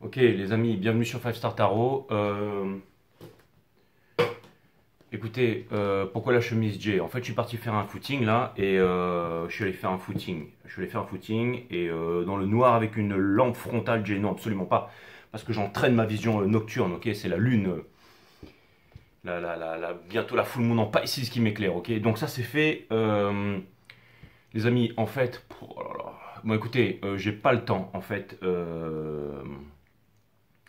Ok les amis, bienvenue sur 5 Star Tarot. Écoutez, pourquoi la chemise J? En fait, je suis parti faire un footing là et je suis allé faire un footing. Je suis allé faire un footing et dans le noir avec une lampe frontale J. Non, absolument pas. Parce que j'entraîne ma vision nocturne, ok? C'est la lune, bientôt la full moon en Pisces qui m'éclaire, ok? Donc ça c'est fait. Les amis, en fait, oh là là. Bon écoutez, j'ai pas le temps en fait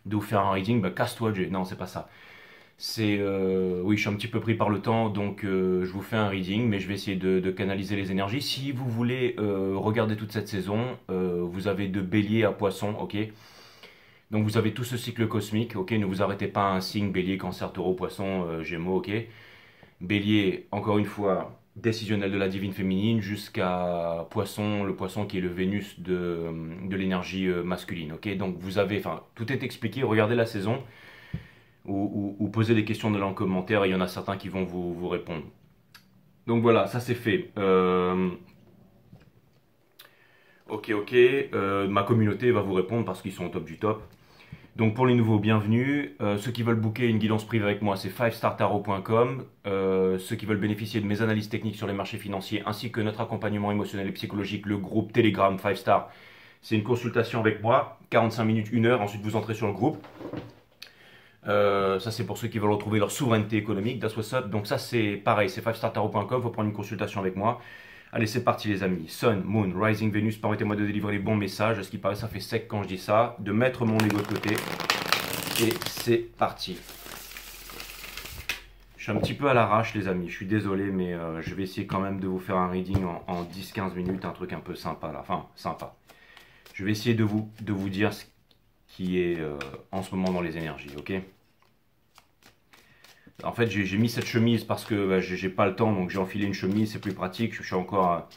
de vous faire un reading. Bah casse-toi J. Non, c'est pas ça. Oui, je suis un petit peu pris par le temps, donc je vous fais un reading, mais je vais essayer de canaliser les énergies. Si vous voulez regarder toute cette saison, vous avez de Bélier à Poisson, ok? Donc vous avez tout ce cycle cosmique, ok? Ne vous arrêtez pas à un signe Bélier, Cancer, Taureau, Poisson, Gémeaux, ok? Bélier, encore une fois, décisionnel de la divine féminine, jusqu'à Poisson, le Poisson qui est le Vénus de l'énergie masculine, ok? Donc vous avez, enfin, tout est expliqué. Regardez la saison ou poser des questions dans les commentaires et il y en a certains qui vont vous répondre. Donc voilà, ça c'est fait. Ok, ma communauté va vous répondre parce qu'ils sont au top du top. Donc pour les nouveaux, bienvenue. Ceux qui veulent booker une guidance privée avec moi, c'est 5startarot.com. Ceux qui veulent bénéficier de mes analyses techniques sur les marchés financiers ainsi que notre accompagnement émotionnel et psychologique, le groupe Telegram 5 Star, c'est une consultation avec moi, 45 minutes, 1 heure, ensuite vous entrez sur le groupe. Ça c'est pour ceux qui veulent retrouver leur souveraineté économique, that's what's up. Donc ça c'est pareil, c'est 5startarot.com, faut prendre une consultation avec moi. Allez, c'est parti les amis. Sun, Moon, Rising, Venus, permettez-moi de délivrer les bons messages. À ce qui paraît, ça fait sec quand je dis ça. De mettre mon ego de côté. Et c'est parti. Je suis un petit peu à l'arrache les amis, je suis désolé, mais je vais essayer quand même de vous faire un reading en 10-15 minutes, un truc un peu sympa là. Enfin, sympa. Je vais essayer de vous dire ce qui est en ce moment dans les énergies, ok? En fait, j'ai mis cette chemise parce que bah, j'ai pas le temps, donc j'ai enfilé une chemise, c'est plus pratique. Je suis encore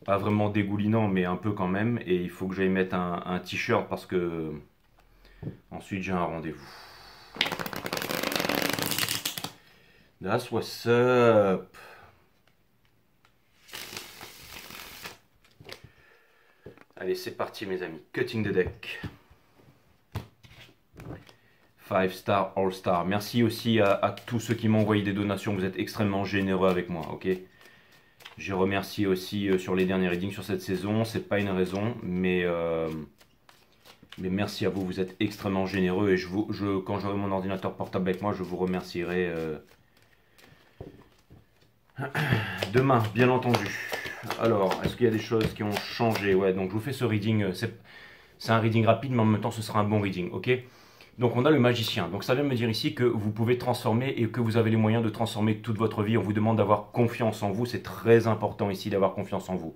pas vraiment dégoulinant, mais un peu quand même. Et il faut que j'aille mettre un t-shirt parce que ensuite j'ai un rendez-vous. That's what's up. Allez, c'est parti mes amis. Cutting the deck. 5 Star All Star. Merci aussi à tous ceux qui m'ont envoyé des donations. Vous êtes extrêmement généreux avec moi, ok? J'ai remercié aussi sur les derniers readings sur cette saison. C'est pas une raison, mais merci à vous. Vous êtes extrêmement généreux et quand j'aurai mon ordinateur portable avec moi, je vous remercierai demain, bien entendu. Alors, est-ce qu'il y a des choses qui ont changé? Ouais, donc je vous fais ce reading. C'est un reading rapide, mais en même temps, ce sera un bon reading, ok? Donc on a le magicien. Donc ça vient me dire ici que vous pouvez transformer et que vous avez les moyens de transformer toute votre vie. On vous demande d'avoir confiance en vous. C'est très important ici d'avoir confiance en vous.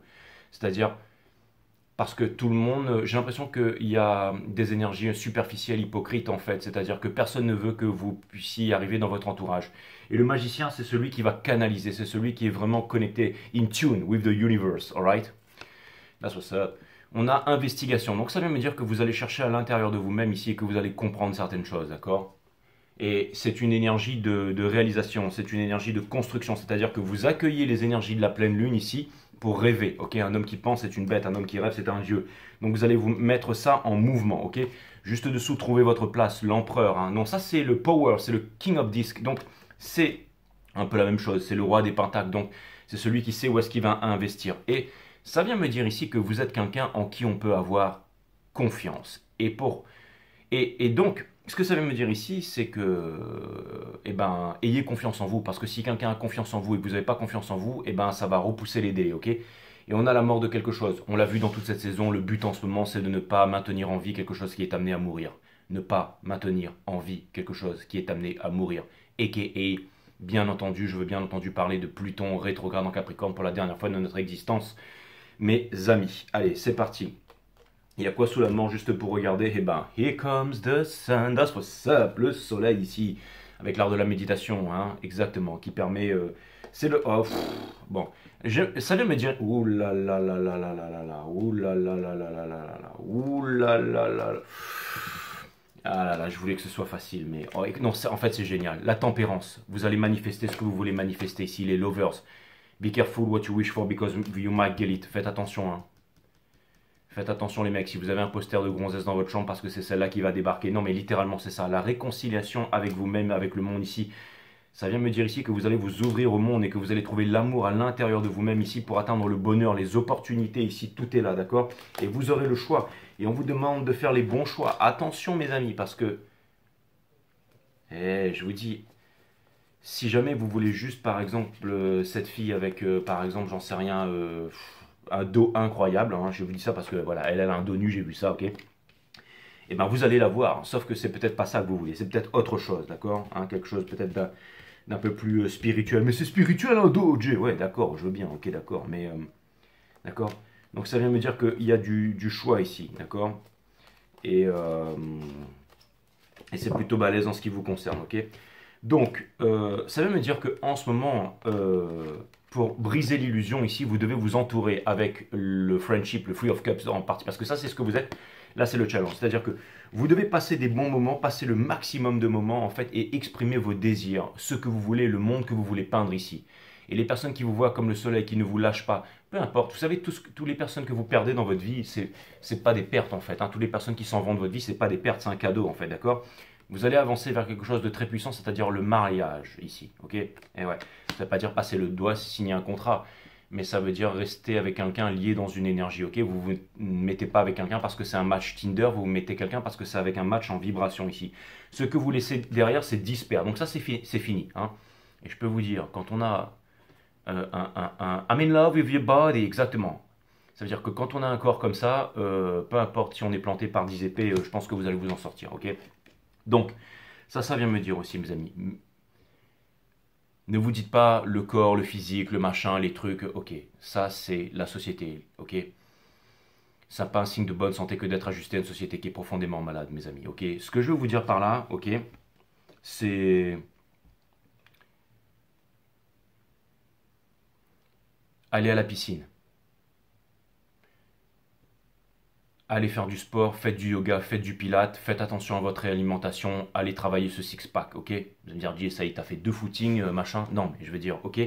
C'est-à-dire parce que tout le monde, j'ai l'impression qu'il y a des énergies superficielles, hypocrites en fait. C'est-à-dire que personne ne veut que vous puissiez y arriver dans votre entourage. Et le magicien, c'est celui qui va canaliser. C'est celui qui est vraiment connecté, in tune with the universe, alright? That's what's up. On a investigation. Donc ça vient me dire que vous allez chercher à l'intérieur de vous-même ici et que vous allez comprendre certaines choses, d'accord? Et c'est une énergie de réalisation, c'est une énergie de construction. C'est-à-dire que vous accueillez les énergies de la pleine lune ici pour rêver, ok? Un homme qui pense, c'est une bête. Un homme qui rêve, c'est un dieu. Donc vous allez vous mettre ça en mouvement, ok? Juste dessous, trouvez votre place, l'empereur. Hein. Non, ça c'est le power, c'est le king of disc. Donc c'est un peu la même chose, c'est le roi des pentacles. Donc c'est celui qui sait où est-ce qu'il va investir. Et ça vient me dire ici que vous êtes quelqu'un en qui on peut avoir confiance. Et donc, ce que ça vient me dire ici, c'est que, ayez confiance en vous. Parce que si quelqu'un a confiance en vous et que vous n'avez pas confiance en vous, ça va repousser les dés, ok? Et on a la mort de quelque chose. On l'a vu dans toute cette saison. Le but en ce moment, c'est de ne pas maintenir en vie quelque chose qui est amené à mourir. Ne pas maintenir en vie quelque chose qui est amené à mourir. A.k.a. bien entendu, je veux bien entendu parler de Pluton rétrograde en Capricorne pour la dernière fois de notre existence. Mes amis, allez, c'est parti. Il y a quoi sous la main juste pour regarder? Eh ben, here comes the sun, that's what's up, le soleil ici, avec l'art de la méditation, hein, exactement, qui permet, c'est le, oh, bon, ça vient me dire, ouh là là là là là là là là, ouh là là là là là là là là, ouh là là là là, ah là là, je voulais que ce soit facile, mais, oh, non, en fait c'est génial, la tempérance, vous allez manifester ce que vous voulez manifester ici, les lovers. Be careful what you wish for because you might get it. Faites attention. Hein. Faites attention les mecs, si vous avez un poster de gonzesse dans votre chambre parce que c'est celle-là qui va débarquer. Non mais littéralement c'est ça, la réconciliation avec vous-même, avec le monde ici. Ça vient me dire ici que vous allez vous ouvrir au monde et que vous allez trouver l'amour à l'intérieur de vous-même ici pour atteindre le bonheur, les opportunités ici, tout est là, d'accord? Et vous aurez le choix. Et on vous demande de faire les bons choix. Attention mes amis, parce que, je vous dis, si jamais vous voulez juste par exemple cette fille avec, par exemple, j'en sais rien, un dos incroyable, hein, je vous dis ça parce que voilà, elle a un dos nu, j'ai vu ça, ok? Et ben vous allez la voir, sauf que c'est peut-être pas ça que vous voulez, c'est peut-être autre chose, d'accord? Hein, quelque chose peut-être d'un peu plus spirituel. Mais c'est spirituel un dos, Jay. Ouais, d'accord, je veux bien, ok, d'accord. Mais, d'accord. Donc ça vient me dire qu'il y a du choix ici, d'accord. Et c'est plutôt balèze en ce qui vous concerne, ok. Donc, ça veut me dire qu'en ce moment, pour briser l'illusion ici, vous devez vous entourer avec le friendship, le Free of Cups en partie, parce que ça, c'est ce que vous êtes. Là, c'est le challenge. C'est-à-dire que vous devez passer des bons moments, passer le maximum de moments, en fait, et exprimer vos désirs, ce que vous voulez, le monde que vous voulez peindre ici. Et les personnes qui vous voient comme le soleil, qui ne vous lâchent pas, peu importe, vous savez, toutes les personnes que vous perdez dans votre vie, c'est pas des pertes, en fait. Hein. Toutes les personnes qui s'en vont de votre vie, c'est pas des pertes, c'est un cadeau, en fait, d'accord? Vous allez avancer vers quelque chose de très puissant, c'est-à-dire le mariage, ici, ok? Et ouais, ça ne veut pas dire passer le doigt, signer un contrat, mais ça veut dire rester avec quelqu'un lié dans une énergie, ok? Vous ne vous mettez pas avec quelqu'un parce que c'est un match Tinder, vous vous mettez quelqu'un parce que c'est avec un match en vibration ici. Ce que vous laissez derrière, c'est disper. Donc ça, c'est fini, hein? Et je peux vous dire, quand on a I'm in love with your body, exactement. Ça veut dire que quand on a un corps comme ça, peu importe si on est planté par 10 épées, je pense que vous allez vous en sortir, ok? Donc, ça vient me dire aussi, mes amis. Ne vous dites pas le corps, le physique, le machin, les trucs, ok. Ça, c'est la société, ok. Ça n'a pas un signe de bonne santé que d'être ajusté à une société qui est profondément malade, mes amis, ok. Ce que je veux vous dire par là, ok, c'est aller à la piscine. Allez faire du sport, faites du yoga, faites du pilate, faites attention à votre alimentation, allez travailler ce six-pack, ok? Vous allez me dire, Jay, ça y est, t'as fait 2 footings, machin. Non, mais je veux dire, ok?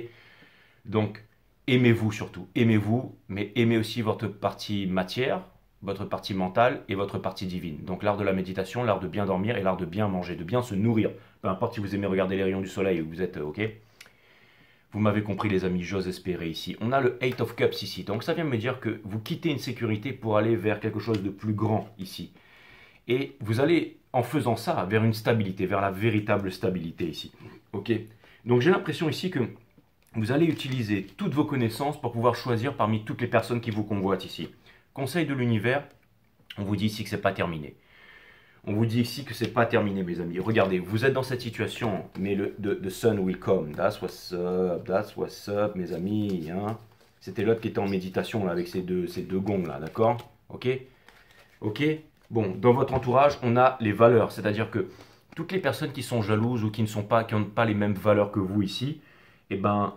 Donc, aimez-vous surtout, aimez-vous, mais aimez aussi votre partie matière, votre partie mentale et votre partie divine. Donc l'art de la méditation, l'art de bien dormir et l'art de bien manger, de bien se nourrir. Peu importe si vous aimez regarder les rayons du soleil ou vous êtes, ok? Vous m'avez compris les amis, j'ose espérer ici. On a le Eight of Cups ici, donc ça vient me dire que vous quittez une sécurité pour aller vers quelque chose de plus grand ici. Et vous allez, en faisant ça, vers une stabilité, vers la véritable stabilité ici. Ok. Donc j'ai l'impression ici que vous allez utiliser toutes vos connaissances pour pouvoir choisir parmi toutes les personnes qui vous convoitent ici. Conseil de l'univers, on vous dit ici que c'est pas terminé. On vous dit ici que c'est pas terminé, mes amis. Regardez, vous êtes dans cette situation, mais the sun will come. That's what's up, mes amis. Hein. C'était l'autre qui était en méditation là, avec ces deux gongs là, d'accord? Ok? Ok? Bon, dans votre entourage, on a les valeurs, c'est-à-dire que toutes les personnes qui sont jalouses ou qui n'ont pas les mêmes valeurs que vous ici, eh ben,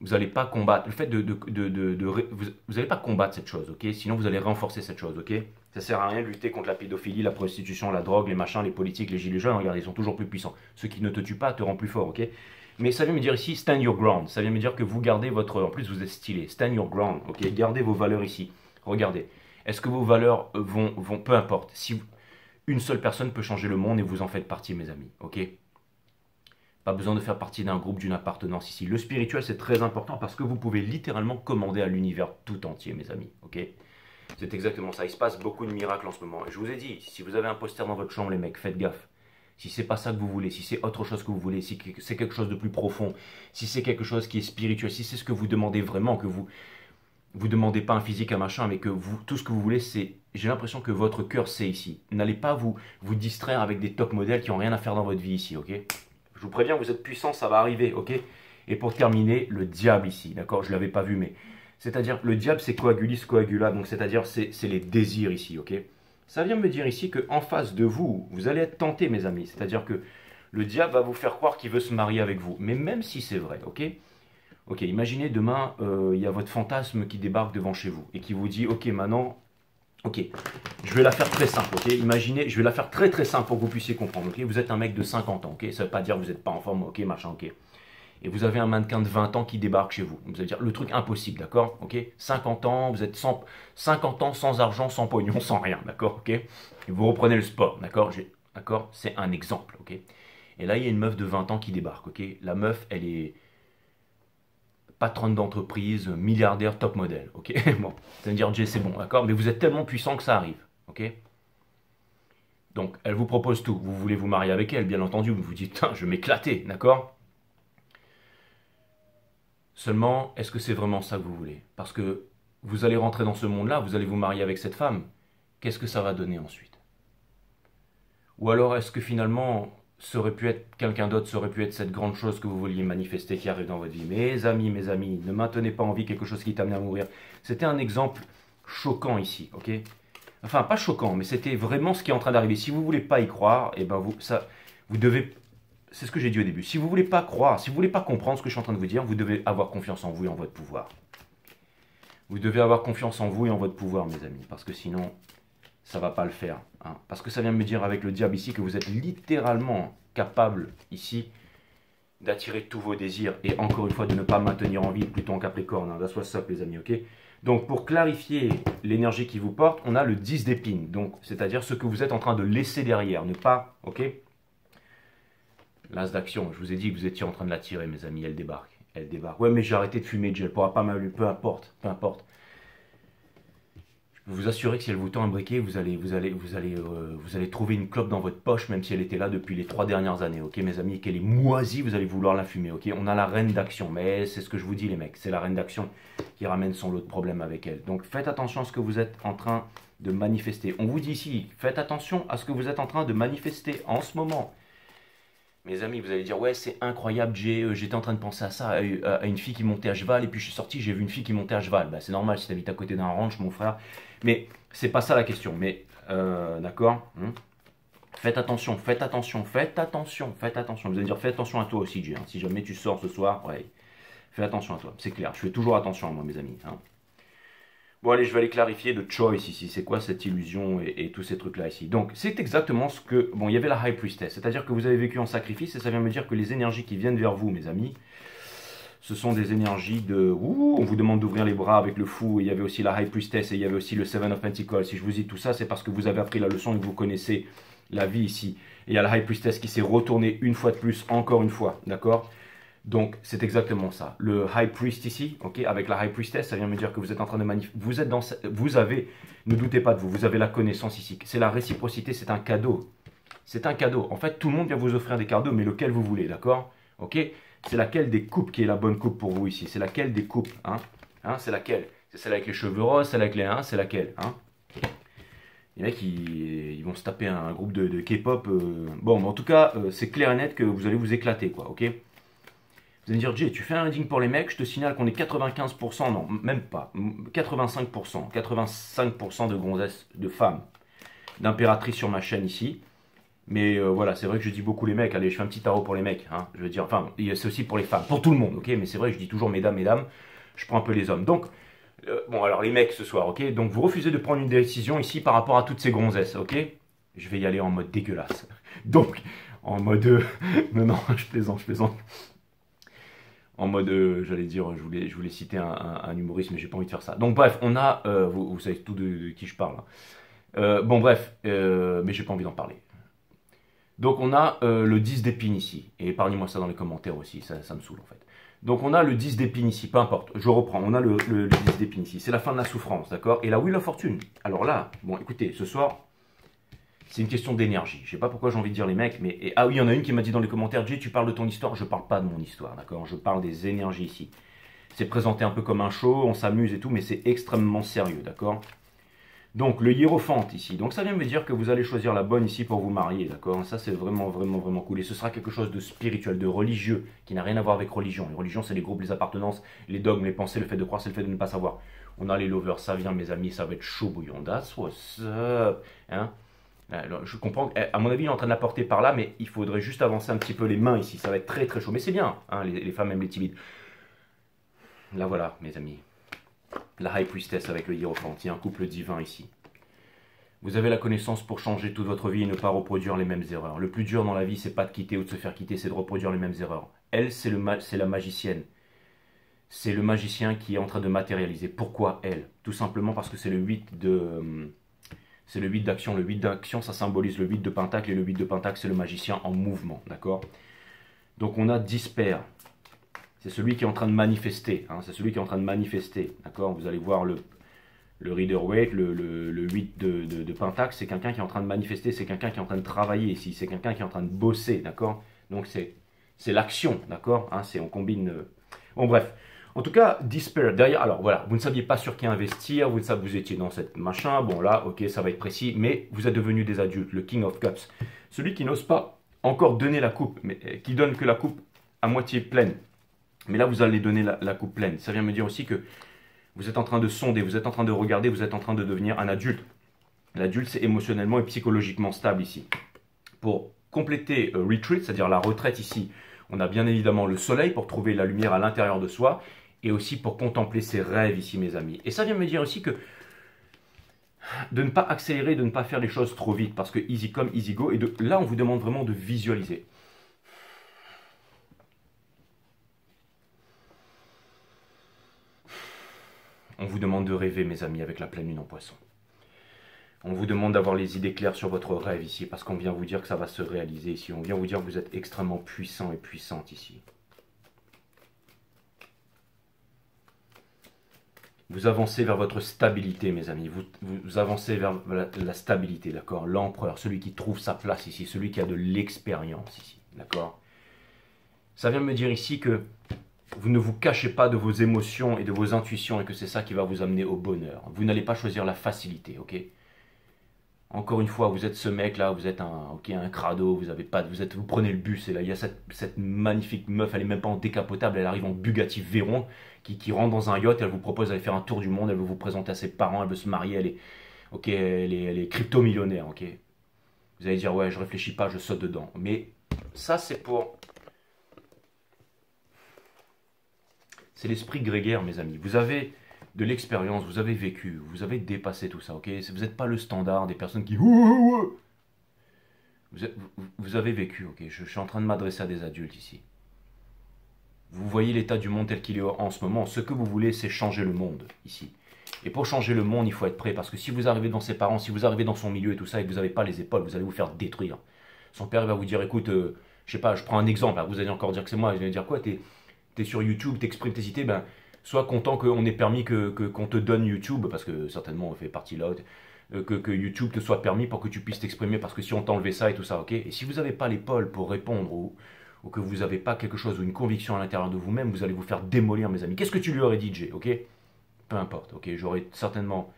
vous n'allez pas combattre. Le fait vous n'allez pas combattre cette chose, ok? Sinon, vous allez renforcer cette chose, ok? Ça sert à rien de lutter contre la pédophilie, la prostitution, la drogue, les machins, les politiques, les gilets jaunes. Regarde, ils sont toujours plus puissants. Ce qui ne te tue pas te rend plus fort, ok? Mais ça vient me dire ici, stand your ground. Ça vient me dire que vous gardez votre... En plus, vous êtes stylé. Stand your ground, ok? Gardez vos valeurs ici. Regardez. Est-ce que vos valeurs vont... Peu importe. Si une seule personne peut changer le monde et vous en faites partie, mes amis, ok? Pas besoin de faire partie d'un groupe, d'une appartenance ici. Le spirituel, c'est très important parce que vous pouvez littéralement commander à l'univers tout entier, mes amis, ok? C'est exactement ça. Il se passe beaucoup de miracles en ce moment. Et je vous ai dit, si vous avez un poster dans votre chambre, les mecs, faites gaffe. Si c'est pas ça que vous voulez, si c'est autre chose que vous voulez, si c'est quelque chose de plus profond, si c'est quelque chose qui est spirituel, si c'est ce que vous demandez vraiment, que vous demandez pas un physique, un machin, mais que tout ce que vous voulez, c'est, j'ai l'impression que votre cœur c'est ici. N'allez pas vous distraire avec des top modèles qui ont rien à faire dans votre vie ici, ok? Je vous préviens, vous êtes puissant, ça va arriver, ok? Et pour terminer, le diable ici, d'accord? Je l'avais pas vu, mais c'est-à-dire le diable c'est coagulis coagula, donc c'est-à-dire c'est les désirs ici, ok? Ça vient me dire ici qu'en face de vous, vous allez être tenté, mes amis. C'est-à-dire que le diable va vous faire croire qu'il veut se marier avec vous. Mais même si c'est vrai, ok? Ok, imaginez demain, il y a votre fantasme qui débarque devant chez vous et qui vous dit, ok, maintenant, ok, je vais la faire très simple, ok? Imaginez, je vais la faire très très simple pour que vous puissiez comprendre, ok? Vous êtes un mec de 50 ans, ok? Ça ne veut pas dire que vous n'êtes pas en forme, ok, machin, ok? et vous avez un mannequin de 20 ans qui débarque chez vous. Vous allez dire le truc impossible, d'accord? Ok? 50 ans, vous êtes 50 ans sans argent, sans pognon, sans rien, d'accord? Ok? Et vous reprenez le sport, d'accord? D'accord? C'est un exemple, ok? Et là, il y a une meuf de 20 ans qui débarque, ok? La meuf, elle est patronne d'entreprise, milliardaire, top modèle, ok? Bon, ça veut dire Jay, c'est bon, d'accord? Mais vous êtes tellement puissant que ça arrive, ok? Donc, elle vous propose tout. Vous voulez vous marier avec elle, bien entendu. Vous vous dites, je vais m'éclater, d'accord? Seulement, est-ce que c'est vraiment ça que vous voulez? Parce que vous allez rentrer dans ce monde-là, vous allez vous marier avec cette femme. Qu'est-ce que ça va donner ensuite? Ou alors, est-ce que finalement, ça aurait pu être quelqu'un d'autre, ça aurait pu être cette grande chose que vous vouliez manifester qui arrive dans votre vie? Mes amis, ne maintenez pas en vie quelque chose qui t'amène à mourir. C'était un exemple choquant ici, ok? Enfin, pas choquant, mais c'était vraiment ce qui est en train d'arriver. Si vous ne voulez pas y croire, eh ben vous devez. C'est ce que j'ai dit au début. Si vous ne voulez pas croire, si vous ne voulez pas comprendre ce que je suis en train de vous dire, vous devez avoir confiance en vous et en votre pouvoir. Vous devez avoir confiance en vous et en votre pouvoir, mes amis, parce que sinon, ça ne va pas le faire. Hein. Parce que ça vient me dire avec le diable ici que vous êtes littéralement capable ici d'attirer tous vos désirs et encore une fois de ne pas maintenir en vie plutôt en Capricorne. Hein. That's what's up, les amis, ok? Donc, pour clarifier l'énergie qui vous porte, on a le 10 d'épines. Donc, c'est-à-dire ce que vous êtes en train de laisser derrière. Ne pas, ok? L'as d'action. Je vous ai dit que vous étiez en train de la tirer, mes amis. Elle débarque. Elle débarque. Ouais, mais j'ai arrêté de fumer, Jill. Elle pourra pas m'allumer. Peu importe. Peu importe. Je peux vous assurer que si elle vous tend un briquet, vous allez trouver une clope dans votre poche, même si elle était là depuis les 3 dernières années, ok, mes amis, qu'elle est moisie, vous allez vouloir la fumer, ok. On a la reine d'action, mais c'est ce que je vous dis, les mecs, c'est la reine d'action qui ramène son lot de problèmes avec elle. Donc faites attention à ce que vous êtes en train de manifester. On vous dit ici, faites attention à ce que vous êtes en train de manifester en ce moment. Mes amis, vous allez dire, ouais, c'est incroyable, j'étais en train de penser à ça, à une fille qui montait à cheval, et puis je suis sorti, j'ai vu une fille qui montait à cheval. Bah, c'est normal si tu habites à côté d'un ranch, mon frère. Mais c'est pas ça la question. Mais, d'accord, faites attention, faites attention, faites attention, faites attention. Vous allez dire, fais attention à toi aussi, Jay. Hein. Si jamais tu sors ce soir, ouais, fais attention à toi. C'est clair, je fais toujours attention à moi, mes amis. Hein. Bon, allez, je vais aller clarifier de choice ici. C'est quoi cette illusion et tous ces trucs-là ici. Donc, c'est exactement ce que... Bon, il y avait la High Priestess. C'est-à-dire que vous avez vécu en sacrifice et ça vient me dire que les énergies qui viennent vers vous, mes amis, ce sont des énergies de... Ouh, on vous demande d'ouvrir les bras avec le fou. Et il y avait aussi la High Priestess et il y avait aussi le Seven of Pentacles. Si je vous dis tout ça, c'est parce que vous avez appris la leçon et que vous connaissez la vie ici. Et il y a la High Priestess qui s'est retournée une fois de plus, encore une fois. D'accord ? Donc, c'est exactement ça. Le High Priest ici, ok, avec la High Priestess, ça vient me dire que vous êtes en train de manifester. Vous avez, ne doutez pas de vous, vous avez la connaissance ici. C'est la réciprocité, c'est un cadeau. C'est un cadeau. En fait, tout le monde vient vous offrir des cadeaux, mais lequel vous voulez, d'accord? Ok? C'est laquelle des coupes qui est la bonne coupe pour vous ici? C'est laquelle des coupes? C'est laquelle? C'est celle avec les cheveux roses, celle avec les... c'est laquelle? Les mecs, ils vont se taper un groupe de K-pop. Bon, mais en tout cas, c'est clair et net que vous allez vous éclater, quoi, ok? Vous allez me dire, Jay, tu fais un reading pour les mecs, je te signale qu'on est 95%, non, même pas, 85%, 85% de gonzesses, de femmes, d'impératrices sur ma chaîne ici. Mais voilà, c'est vrai que je dis beaucoup les mecs, allez, je fais un petit tarot pour les mecs, hein, je veux dire, enfin, c'est aussi pour les femmes, pour tout le monde, ok, mais c'est vrai que je dis toujours mesdames, je prends un peu les hommes. Donc, bon, alors les mecs ce soir, ok, donc vous refusez de prendre une décision ici par rapport à toutes ces gonzesses, ok. Je vais y aller en mode dégueulasse. Donc, en mode, non, je plaisante. En mode, j'allais dire, je voulais citer un humoriste, mais j'ai pas envie de faire ça. Donc bref, on a, vous savez tout de qui je parle. Bon bref, mais j'ai pas envie d'en parler. Donc on a le 10 d'épines ici. Et épargnez-moi ça dans les commentaires aussi, ça me saoule en fait. Donc on a le 10 d'épines ici, peu importe, je reprends, on a le 10 d'épines ici. C'est la fin de la souffrance, d'accord? Et la Wheel of Fortune. Alors là, bon écoutez, ce soir, c'est une question d'énergie. Je sais pas pourquoi j'ai envie de dire les mecs, mais... ah oui, il y en a une qui m'a dit dans les commentaires, Jay, tu parles de ton histoire. Je parle pas de mon histoire, d'accord? Je parle des énergies ici. C'est présenté un peu comme un show, on s'amuse et tout, mais c'est extrêmement sérieux, d'accord? Donc, le hiérophante ici. Donc, ça vient me dire que vous allez choisir la bonne ici pour vous marier, d'accord? Ça, c'est vraiment cool. Et ce sera quelque chose de spirituel, de religieux, qui n'a rien à voir avec religion. Les religions, c'est les groupes, les appartenances, les dogmes, les pensées, le fait de croire, c'est le fait de ne pas savoir. On a les lovers, ça vient, mes amis, ça va être chaud bouillon. That's what's up, hein? Alors, je comprends, à mon avis, il est en train de la porter par là, mais il faudrait juste avancer un petit peu les mains ici. Ça va être très chaud. Mais c'est bien, hein, les femmes aiment les timides. Là voilà, mes amis. La High Priestess avec le hiérophante. Il y a un couple divin ici. Vous avez la connaissance pour changer toute votre vie et ne pas reproduire les mêmes erreurs. Le plus dur dans la vie, c'est pas de quitter ou de se faire quitter, c'est de reproduire les mêmes erreurs. Elle, c'est la magicienne. C'est le magicien qui est en train de matérialiser. Pourquoi elle? Tout simplement parce que c'est le 8 de... c'est le 8 d'action. Le 8 d'action, ça symbolise le 8 de pentacle. Et le 8 de pentacle, c'est le magicien en mouvement. D'accord? Donc on a Disper. C'est celui qui est en train de manifester. Hein, c'est celui qui est en train de manifester. D'accord? Vous allez voir le Rider-Waite, le 8 de pentacle. C'est quelqu'un qui est en train de manifester. C'est quelqu'un qui est en train de travailler ici. C'est quelqu'un qui est en train de bosser. D'accord? Donc c'est l'action. D'accord? Hein, on combine... Bon bref. En tout cas, Despair, derrière, alors voilà, vous ne saviez pas sur qui investir, vous étiez dans cette machin, bon là, ok, ça va être précis, mais vous êtes devenus des adultes, le King of Cups. Celui qui n'ose pas encore donner la coupe, mais qui donne que la coupe à moitié pleine. Mais là, vous allez donner la coupe pleine. Ça vient me dire aussi que vous êtes en train de sonder, vous êtes en train de regarder, vous êtes en train de devenir un adulte. L'adulte, c'est émotionnellement et psychologiquement stable ici. Pour compléter Retreat, c'est-à-dire la retraite ici, on a bien évidemment le soleil pour trouver la lumière à l'intérieur de soi, et aussi pour contempler ses rêves ici, mes amis. Et ça vient me dire aussi que de ne pas accélérer, de ne pas faire les choses trop vite, parce que easy come, easy go, et là, on vous demande vraiment de visualiser. On vous demande de rêver, mes amis, avec la pleine lune en poisson. On vous demande d'avoir les idées claires sur votre rêve ici, parce qu'on vient vous dire que ça va se réaliser ici. On vient vous dire que vous êtes extrêmement puissant et puissante ici. Vous avancez vers votre stabilité, mes amis. Vous avancez vers la stabilité, d'accord? L'empereur, celui qui trouve sa place ici, celui qui a de l'expérience ici, d'accord? Ça vient me dire ici que vous ne vous cachez pas de vos émotions et de vos intuitions et que c'est ça qui va vous amener au bonheur. Vous n'allez pas choisir la facilité, ok? Encore une fois, vous êtes ce mec-là, vous êtes un crado, vous prenez le bus et là, il y a cette magnifique meuf, elle est même pas en décapotable, elle arrive en Bugatti Veyron, qui rentre dans un yacht, elle vous propose d'aller faire un tour du monde, elle veut vous présenter à ses parents, elle veut se marier, elle est crypto-millionnaire, ok? Vous allez dire, ouais, je réfléchis pas, je saute dedans. Mais ça, c'est l'esprit grégaire, mes amis. Vous avez de l'expérience, vous avez vécu, vous avez dépassé tout ça, ok? Vous n'êtes pas le standard des personnes qui... Vous avez vécu, ok? Je suis en train de m'adresser à des adultes ici. Vous voyez l'état du monde tel qu'il est en ce moment. Ce que vous voulez, c'est changer le monde ici. Et pour changer le monde, il faut être prêt. Parce que si vous arrivez dans ses parents, si vous arrivez dans son milieu et tout ça, et que vous n'avez pas les épaules, vous allez vous faire détruire. Son père va vous dire, écoute, je sais pas, je prends un exemple. Vous allez encore dire que c'est moi. Je vais dire quoi? T'es sur YouTube, t'exprimes tes idées, ben, sois content qu'on ait permis qu'on te donne YouTube, parce que certainement on fait partie là, que YouTube te soit permis pour que tu puisses t'exprimer, parce que si on t'enlevait ça et tout ça, ok? Et si vous n'avez pas l'épaule pour répondre ou que vous n'avez pas quelque chose ou une conviction à l'intérieur de vous-même, vous allez vous faire démolir, mes amis. Qu'est-ce que tu lui aurais dit, Jay, ok? Peu importe, ok? J'aurais certainement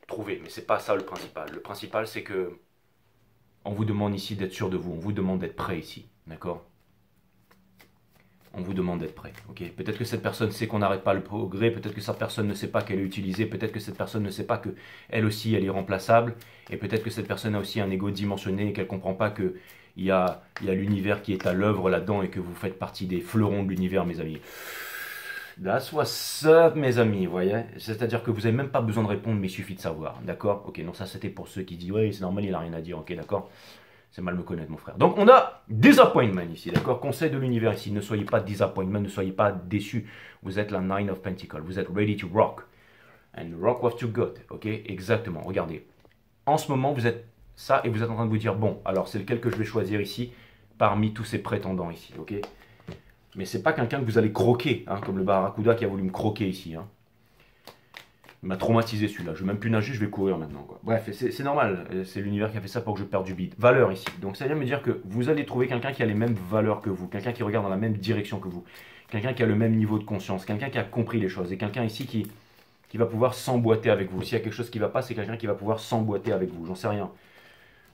trouvé, mais c'est pas ça le principal. Le principal, c'est que on vous demande ici d'être sûr de vous, on vous demande d'être prêt ici, d'accord? On vous demande d'être prêt, ok? Peut-être que cette personne sait qu'on n'arrête pas le progrès, peut-être que cette personne ne sait pas qu'elle est utilisée, peut-être que cette personne ne sait pas qu'elle aussi, elle est remplaçable, et peut-être que cette personne a aussi un ego dimensionné et qu'elle ne comprend pas que il y a l'univers qui est à l'œuvre là-dedans et que vous faites partie des fleurons de l'univers, mes amis. That's what's up, mes amis, vous voyez? C'est-à-dire que vous n'avez même pas besoin de répondre, mais il suffit de savoir, d'accord? Ok, non, ça c'était pour ceux qui disent, ouais, c'est normal, il n'a rien à dire, ok, d'accord? C'est mal me connaître, mon frère. Donc, on a disappointment ici, d'accord? Conseil de l'univers ici, ne soyez pas disappointment, ne soyez pas déçus. Vous êtes la Nine of Pentacles, vous êtes ready to rock. And rock what you got, ok? Exactement, regardez. En ce moment, vous êtes ça et vous êtes en train de vous dire, bon, alors c'est lequel que je vais choisir ici parmi tous ces prétendants ici, ok? Mais c'est pas quelqu'un que vous allez croquer, hein, comme le barracuda qui a voulu me croquer ici, hein. Il m'a traumatisé celui-là, je vais même plus nager, je vais courir maintenant, quoi. Bref, c'est normal, c'est l'univers qui a fait ça pour que je perde du bide. Valeur ici, donc ça vient me dire que vous allez trouver quelqu'un qui a les mêmes valeurs que vous, quelqu'un qui regarde dans la même direction que vous, quelqu'un qui a le même niveau de conscience, quelqu'un qui a compris les choses, et quelqu'un ici qui va pouvoir s'emboîter avec vous. S'il y a quelque chose qui ne va pas, c'est quelqu'un qui va pouvoir s'emboîter avec vous, j'en sais rien.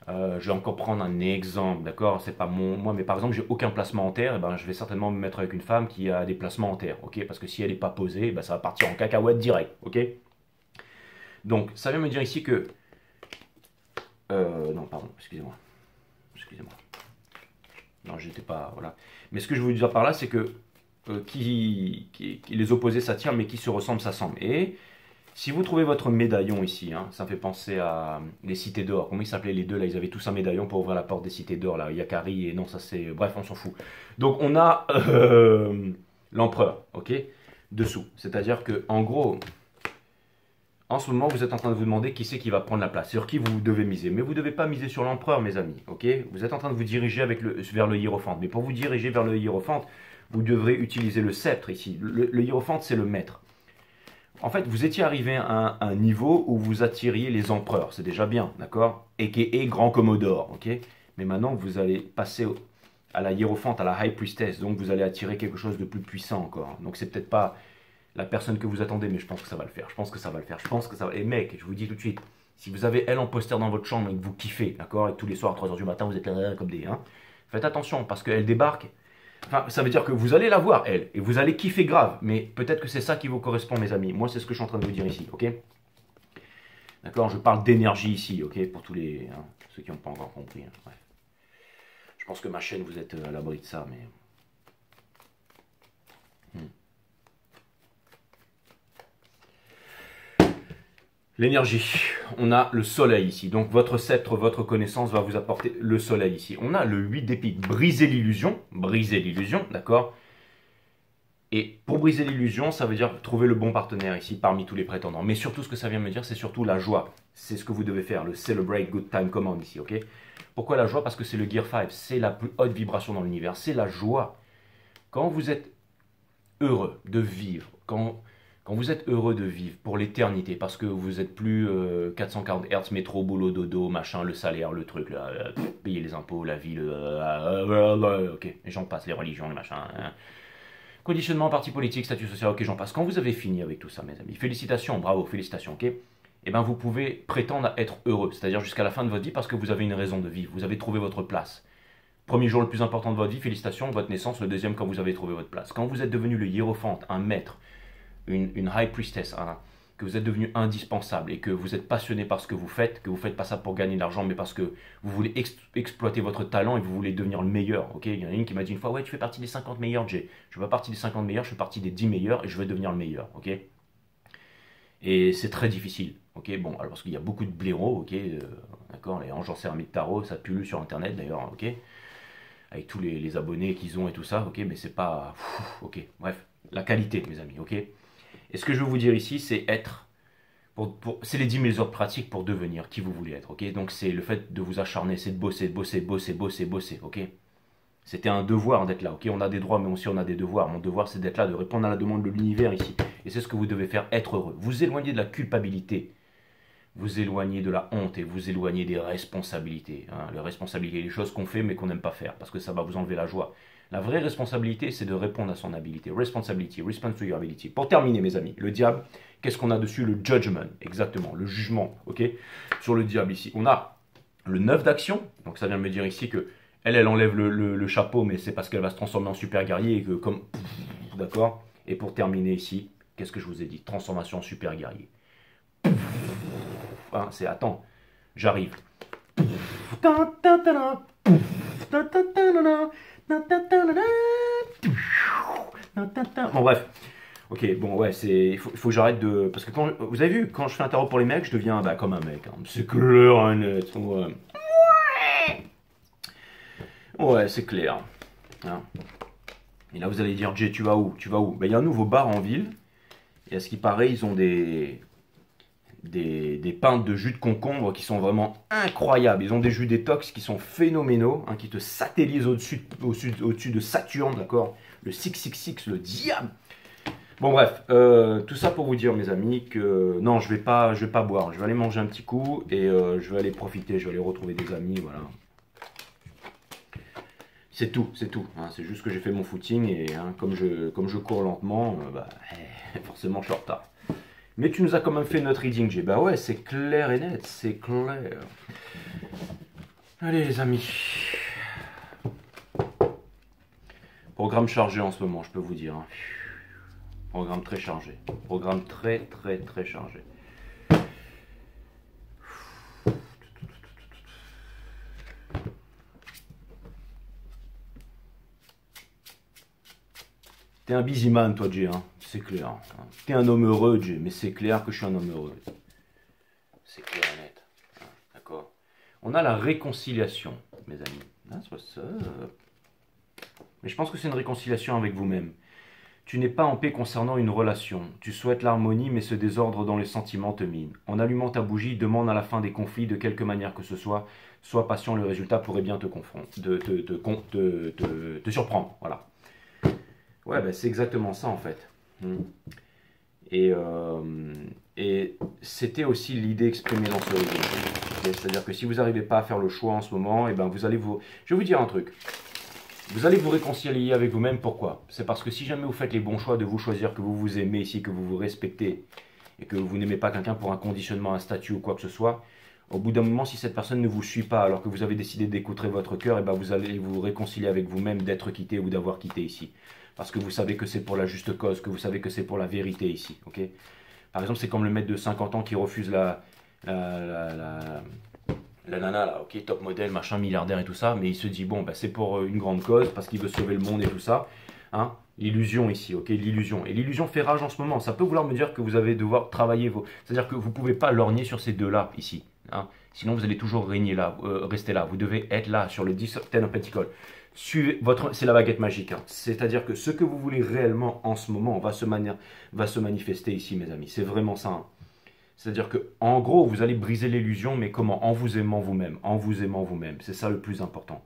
Je vais encore prendre un exemple, d'accord? C'est pas moi, mais par exemple, j'ai aucun placement en terre, et ben, je vais certainement me mettre avec une femme qui a des placements en terre, ok? Parce que si elle n'est pas posée, ben, ça va partir en cacahuète direct, ok? Donc, ça vient me dire ici que... non, pardon, excusez-moi. Excusez-moi. Non, j'étais pas... Voilà. Mais ce que je veux dire par là, c'est que les opposés s'attirent, mais qui se ressemblent s'assemblent. Et Si vous trouvez votre médaillon ici, hein, ça me fait penser à les cités d'or. Comment ils s'appelaient les deux là? Ils avaient tous un médaillon pour ouvrir la porte des cités d'or là. Yakari et non, ça c'est. Bref, on s'en fout. Donc on a l'empereur, ok? Dessous. C'est-à-dire que en gros, en ce moment, vous êtes en train de vous demander qui c'est qui va prendre la place, sur qui vous devez miser. Mais vous ne devez pas miser sur l'empereur, mes amis, ok? Vous êtes en train de vous diriger vers le hiérophante. Mais pour vous diriger vers le hiérophante, vous devrez utiliser le sceptre ici. Le hiérophante, c'est le maître. En fait, vous étiez arrivé à un niveau où vous attiriez les empereurs, c'est déjà bien, d'accord? Et grand commodore, ok? Mais maintenant, vous allez passer à la hiérophante, à la high priestess, donc vous allez attirer quelque chose de plus puissant encore. Donc c'est peut-être pas la personne que vous attendez, mais je pense que ça va le faire. Je pense que ça va le faire. Je pense que ça va. Et mec, je vous dis tout de suite, si vous avez elle en poster dans votre chambre et que vous kiffez, d'accord, et tous les soirs à 3h du matin, vous êtes là comme des. Hein, faites attention parce qu'elle débarque. Enfin, ça veut dire que vous allez la voir, elle, et vous allez kiffer grave. Mais peut-être que c'est ça qui vous correspond, mes amis. Moi, c'est ce que je suis en train de vous dire ici, ok? D'accord, je parle d'énergie ici, ok? Pour tous les. Hein, ceux qui n'ont pas encore compris. Hein, bref. Je pense que ma chaîne, vous êtes à l'abri de ça, mais. L'énergie, on a le soleil ici, donc votre sceptre, votre connaissance va vous apporter le soleil ici. On a le 8 d'épée, briser l'illusion, d'accord? Et pour briser l'illusion, ça veut dire trouver le bon partenaire ici parmi tous les prétendants. Mais surtout, ce que ça vient me dire, c'est surtout la joie. C'est ce que vous devez faire, le Celebrate Good Time Command ici, ok? Pourquoi la joie? Parce que c'est le Gear 5, c'est la plus haute vibration dans l'univers, c'est la joie. Quand vous êtes heureux de vivre, quand vous êtes heureux de vivre pour l'éternité, parce que vous êtes plus 440 Hz, métro, boulot, dodo, machin, le salaire, le truc, là, payer les impôts, la vie, ok, et j'en passe, les religions, les machins, hein. Conditionnement, parti politique, statut social, ok, j'en passe. Quand vous avez fini avec tout ça, mes amis, félicitations, bravo, félicitations, ok? Eh bien, vous pouvez prétendre à être heureux, c'est-à-dire jusqu'à la fin de votre vie, parce que vous avez une raison de vivre, vous avez trouvé votre place. Premier jour le plus important de votre vie, félicitations, votre naissance, le deuxième quand vous avez trouvé votre place. Quand vous êtes devenu le hiérophante, un maître, une high priestess, que vous êtes devenu indispensable et que vous êtes passionné par ce que vous faites pas ça pour gagner de l'argent, mais parce que vous voulez exploiter votre talent et vous voulez devenir le meilleur. Ok, il y en a une qui m'a dit une fois, ouais, tu fais partie des 50 meilleurs, Jay. Je ne fais pas partie des 50 meilleurs, je fais partie des 10 meilleurs et je veux devenir le meilleur. Ok, et c'est très difficile. Ok, bon, alors parce qu'il y a beaucoup de blaireaux, ok, d'accord, les anges en céramique tarot, ça pullule sur internet d'ailleurs, ok, avec tous les abonnés qu'ils ont et tout ça, ok, mais c'est pas. Ok, bref, la qualité, mes amis, ok. Et ce que je veux vous dire ici, c'est être. C'est les 10 000 heures de pratique pour devenir qui vous voulez être, ok. Donc c'est le fait de vous acharner, c'est de bosser, ok. C'était un devoir d'être là, ok. On a des droits, mais aussi on a des devoirs. Mon devoir, c'est d'être là, de répondre à la demande de l'univers ici. Et c'est ce que vous devez faire, être heureux. Vous éloigner de la culpabilité, vous éloigner de la honte et vous éloigner des responsabilités. Hein. Les responsabilités, les choses qu'on fait mais qu'on n'aime pas faire, parce que ça va vous enlever la joie. La vraie responsabilité, c'est de répondre à son habilité. Responsibility, response to your ability. Pour terminer, mes amis, le diable, qu'est-ce qu'on a dessus? Le judgment, exactement, le jugement, ok? Sur le diable ici, on a le 9 d'action, donc ça vient me dire ici que elle enlève le chapeau, mais c'est parce qu'elle va se transformer en super guerrier et que comme... D'accord? Et pour terminer ici, qu'est-ce que je vous ai dit? Transformation en super guerrier. Hein, c'est, attends, j'arrive. Bon bref, ok, bon ouais, il faut que j'arrête de... Parce que quand, vous avez vu, quand je fais un tarot pour les mecs, je deviens comme un mec, hein. C'est clair, hein, net. Ouais, c'est clair. Hein. Et là vous allez dire, Jay, tu vas où? Tu vas où? Ben, y a un nouveau bar en ville, et à ce qui paraît, ils ont des pintes de jus de concombre qui sont vraiment incroyables. Ils ont des jus détox qui sont phénoménaux, hein, qui te satellisent au-dessus de Saturne, d'accord? Le 666, le diable. Bon bref, tout ça pour vous dire, mes amis, que non, je vais pas boire. Je vais aller manger un petit coup et je vais aller profiter, je vais aller retrouver des amis, voilà. C'est tout, hein. C'est juste que j'ai fait mon footing et hein, comme je cours lentement, forcément je suis en retard. Mais tu nous as quand même fait notre reading, Jay. Bah ouais, c'est clair et net, c'est clair. Allez les amis. Programme chargé en ce moment, je peux vous dire. Hein. Programme très chargé. Programme très chargé. T'es un busy man, toi, Jay. Hein. c'est clair. T'es un homme heureux, Jay, mais c'est clair que je suis un homme heureux. C'est clair et net. D'accord. On a la réconciliation, mes amis. Ah, c'est pas ça. Mais je pense que c'est une réconciliation avec vous-même. Tu n'es pas en paix concernant une relation. Tu souhaites l'harmonie, mais ce désordre dans les sentiments te mine. En allumant ta bougie, demande à la fin des conflits de quelque manière que ce soit. Sois patient, le résultat pourrait bien te surprendre. Voilà. Ouais, ben c'est exactement ça en fait. Et c'était aussi l'idée exprimée dans ce livre. C'est-à-dire que si vous n'arrivez pas à faire le choix en ce moment, et ben vous allez vous... Je vais vous dire un truc. Vous allez vous réconcilier avec vous-même. Pourquoi? C'est parce que si jamais vous faites les bons choix de vous choisir, que vous vous aimez ici, que vous vous respectez, et que vous n'aimez pas quelqu'un pour un conditionnement, un statut ou quoi que ce soit, au bout d'un moment, si cette personne ne vous suit pas, alors que vous avez décidé d'écouter votre cœur, et ben vous allez vous réconcilier avec vous-même d'être quitté ou d'avoir quitté ici. Parce que vous savez que c'est pour la juste cause, que vous savez que c'est pour la vérité ici. Ok? Par exemple, c'est comme le mec de 50 ans qui refuse la nana là, ok, top modèle, machin, milliardaire et tout ça, mais il se dit bon, bah, c'est pour une grande cause, parce qu'il veut sauver le monde et tout ça, hein, l'illusion ici, ok, l'illusion, et l'illusion fait rage en ce moment, ça peut vouloir me dire que vous allez devoir travailler c'est-à-dire que vous ne pouvez pas lorgner sur ces deux-là, ici, hein, sinon vous allez toujours régner là, rester là, vous devez être là, sur le 10 of Pentacles, suivez c'est la baguette magique, hein. C'est-à-dire que ce que vous voulez réellement en ce moment va se manifester ici, mes amis, c'est vraiment ça, hein. C'est-à-dire que, en gros, vous allez briser l'illusion, mais comment? En vous aimant vous-même. En vous aimant vous-même. C'est ça le plus important.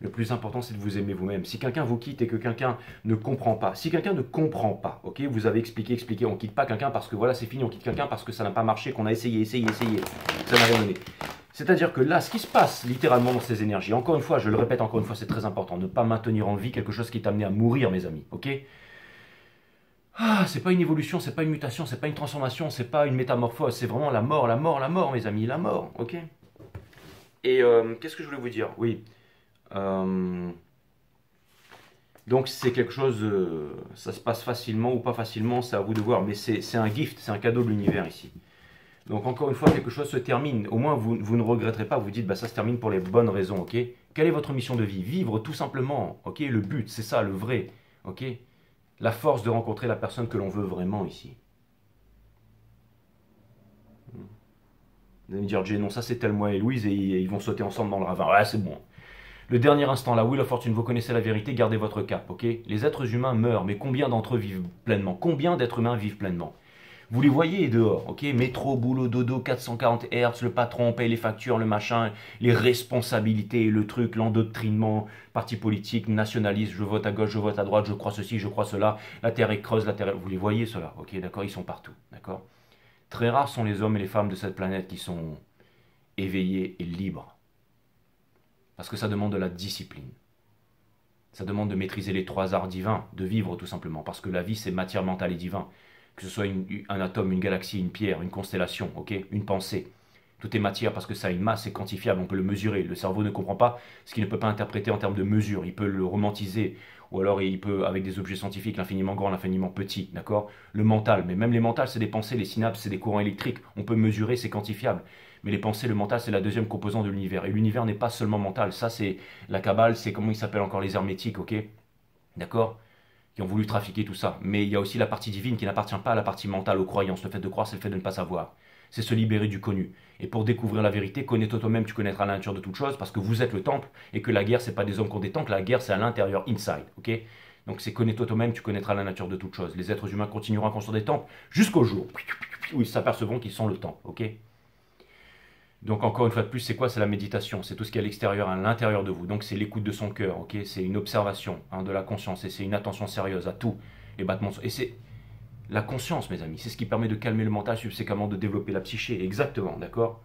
Le plus important, c'est de vous aimer vous-même. Si quelqu'un vous quitte et que quelqu'un ne comprend pas, si quelqu'un ne comprend pas, ok, vous avez expliqué, on ne quitte pas quelqu'un parce que voilà, c'est fini, on quitte quelqu'un parce que ça n'a pas marché, qu'on a essayé, ça n'a rien donné. C'est-à-dire que là, ce qui se passe littéralement dans ces énergies, encore une fois, je le répète encore une fois, c'est très important, ne pas maintenir en vie quelque chose qui est amené à mourir, mes amis, ok? Ah, c'est pas une évolution, c'est pas une mutation, c'est pas une transformation, c'est pas une métamorphose, c'est vraiment la mort, mes amis, la mort, ok? Et qu'est-ce que je voulais vous dire? Oui. Donc c'est quelque chose, ça se passe facilement ou pas facilement, c'est à vous de voir, mais c'est un gift, c'est un cadeau de l'univers ici. Donc encore une fois, quelque chose se termine, au moins vous ne regretterez pas, vous dites, bah, ça se termine pour les bonnes raisons, ok? Quelle est votre mission de vie? Vivre tout simplement, ok? Le but, c'est ça, le vrai, ok? La force de rencontrer la personne que l'on veut vraiment ici. Vous allez me dire, Jay, non, ça c'est Thelma et Louise et ils vont sauter ensemble dans le ravin. Ouais, c'est bon. Le dernier instant, la Wheel of Fortune, vous connaissez la vérité, gardez votre cap, ok? Les êtres humains meurent, mais combien d'entre eux vivent pleinement? Combien d'êtres humains vivent pleinement? Vous les voyez dehors, ok? Métro, boulot, dodo, 440 Hz, le patron paye les factures, le machin, les responsabilités, le truc, l'endoctrinement, parti politique, nationaliste, je vote à gauche, je vote à droite, je crois ceci, je crois cela, la terre est creuse, la terre est... Vous les voyez cela, ok? D'accord? Ils sont partout, d'accord? Très rares sont les hommes et les femmes de cette planète qui sont éveillés et libres. Parce que ça demande de la discipline. Ça demande de maîtriser les 3 arts divins, de vivre tout simplement. Parce que la vie, c'est matière mentale et divin. Que ce soit un atome, une galaxie, une pierre, une constellation, ok, une pensée. Tout est matière parce que ça a une masse, c'est quantifiable, on peut le mesurer. Le cerveau ne comprend pas ce qu'il ne peut pas interpréter en termes de mesure. Il peut le romantiser, ou alors il peut, avec des objets scientifiques, l'infiniment grand, l'infiniment petit, d'accord? Le mental, mais même les mentales, c'est des pensées, les synapses, c'est des courants électriques. On peut mesurer, c'est quantifiable. Mais les pensées, le mental, c'est la deuxième composante de l'univers. Et l'univers n'est pas seulement mental. Ça, c'est la Kabbale, c'est comment il s'appelle encore les hermétiques, ok? D'accord? Qui ont voulu trafiquer tout ça. Mais il y a aussi la partie divine qui n'appartient pas à la partie mentale, aux croyances. Le fait de croire, c'est le fait de ne pas savoir. C'est se libérer du connu. Et pour découvrir la vérité, connais-toi toi-même, tu connaîtras la nature de toute chose, parce que vous êtes le temple, et que la guerre, c'est pas des hommes qui ont des temples, la guerre, c'est à l'intérieur, inside, ok? Donc c'est connais-toi toi-même, tu connaîtras la nature de toute chose. Les êtres humains continueront à construire des temples jusqu'au jour où ils s'apercevront qu'ils sont le temple, ok? Donc encore une fois de plus, c'est quoi? C'est la méditation, c'est tout ce qui est à l'extérieur, à l'intérieur de vous. Donc c'est l'écoute de son cœur, ok? C'est une observation, hein, de la conscience, et c'est une attention sérieuse à tout, les battements. Et c'est la conscience, mes amis, c'est ce qui permet de calmer le mental, subséquemment de développer la psyché, exactement, d'accord?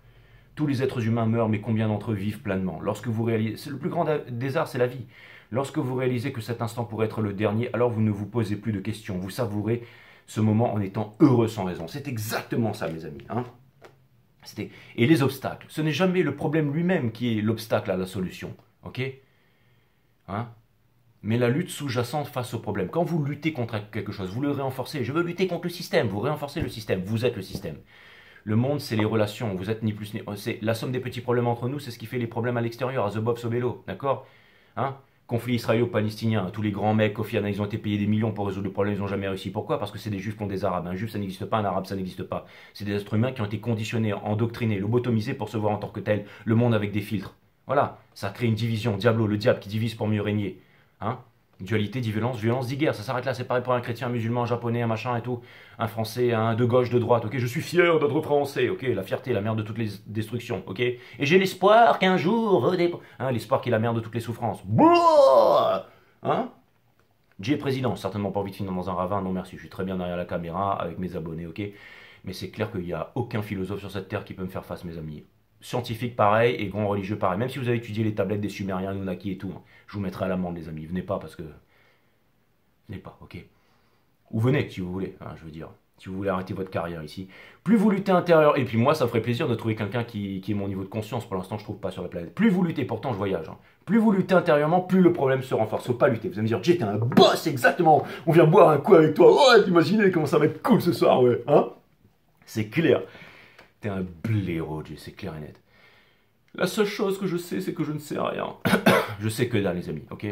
Tous les êtres humains meurent, mais combien d'entre eux vivent pleinement? Lorsque vous réalisez, c'est le plus grand des arts, c'est la vie. Lorsque vous réalisez que cet instant pourrait être le dernier, alors vous ne vous posez plus de questions, vous savourez ce moment en étant heureux sans raison. C'est exactement ça, mes amis, hein? Et les obstacles, ce n'est jamais le problème lui-même qui est l'obstacle à la solution, ok, hein? Mais la lutte sous-jacente face au problème. Quand vous luttez contre quelque chose, vous le renforcez. Je veux lutter contre le système, vous renforcez le système, vous êtes le système. Le monde, c'est les relations, vous êtes ni plus ni... C'est la somme des petits problèmes entre nous, c'est ce qui fait les problèmes à l'extérieur, à The Bob Sobello, d'accord, hein? Conflit israélo-palestinien, tous les grands mecs, Kofi Annan, ils ont été payés des millions pour résoudre le problème, ils n'ont jamais réussi. Pourquoi? Parce que c'est des juifs contre des arabes. Un juif, ça n'existe pas, un arabe, ça n'existe pas. C'est des êtres humains qui ont été conditionnés, endoctrinés, lobotomisés pour se voir en tant que tel, le monde avec des filtres. Voilà, ça crée une division. Diablo, le diable qui divise pour mieux régner. Hein? Dualité dit violence, violence dit guerre. Ça s'arrête là, c'est pareil pour un chrétien, un musulman, un japonais, un machin et tout. Un français, un de gauche, de droite. Ok, je suis fier d'être français. Ok, la fierté, la mère de toutes les destructions. Ok, et j'ai l'espoir qu'un jour, hein, l'espoir qui est la mère de toutes les souffrances. Bouah, hein? Jay est président, certainement pas envie de finir dans un ravin, non merci, je suis très bien derrière la caméra avec mes abonnés, ok? Mais c'est clair qu'il n'y a aucun philosophe sur cette terre qui peut me faire face, mes amis. Scientifique pareil et grand religieux pareil. Même si vous avez étudié les tablettes des Sumériens, Anunnaki et tout, hein, je vous mettrai à l'amende, les amis. Venez pas parce que. Venez pas, ok? Ou venez si vous voulez, hein, je veux dire. Si vous voulez arrêter votre carrière ici. Plus vous luttez intérieur, et puis moi ça me ferait plaisir de trouver quelqu'un qui est mon niveau de conscience. Pour l'instant je trouve pas sur la planète. Plus vous luttez, pourtant je voyage. Hein. Plus vous luttez intérieurement, plus le problème se renforce. Faut pas lutter. Vous allez me dire, Jay, t'es un boss, exactement. On vient boire un coup avec toi. Oh, imaginez comment ça va être cool ce soir, ouais. Hein? C'est clair. T'es un blaireau, Jay, c'est clair et net. La seule chose que je sais, c'est que je ne sais rien. Je sais que dalle, les amis, ok?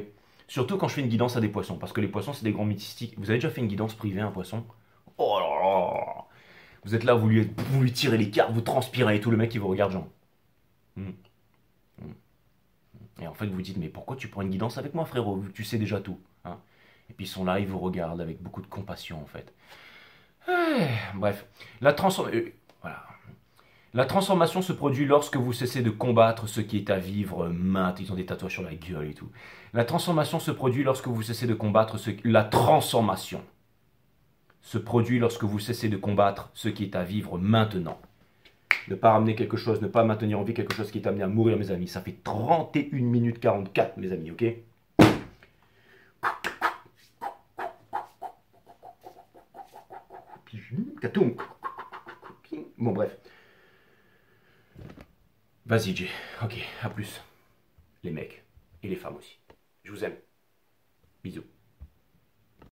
Surtout quand je fais une guidance à des poissons, parce que les poissons, c'est des grands mystiques. Vous avez déjà fait une guidance privée à un poisson? Oh là là! Vous êtes là, vous lui tirez les cartes, vous transpirez et tout, le mec, il vous regarde, genre. Hmm. Et en fait, vous vous dites, mais pourquoi tu prends une guidance avec moi, frérot, vu que tu sais déjà tout, hein? Et puis ils sont là, ils vous regardent avec beaucoup de compassion, en fait. Bref, voilà. La transformation se produit lorsque vous cessez de combattre ce qui est à vivre maintenant. Ils ont des tatouages sur la gueule et tout. La transformation se produit lorsque vous cessez de combattre La transformation se produit lorsque vous cessez de combattre ce qui est à vivre maintenant. Ne pas ramener quelque chose, ne pas maintenir en vie quelque chose qui est amené à mourir, mes amis. Ça fait 31 minutes 44, mes amis, ok? Bon, bref. Vas-y, Jay. Ok, à plus. Les mecs. Et les femmes aussi. Je vous aime. Bisous.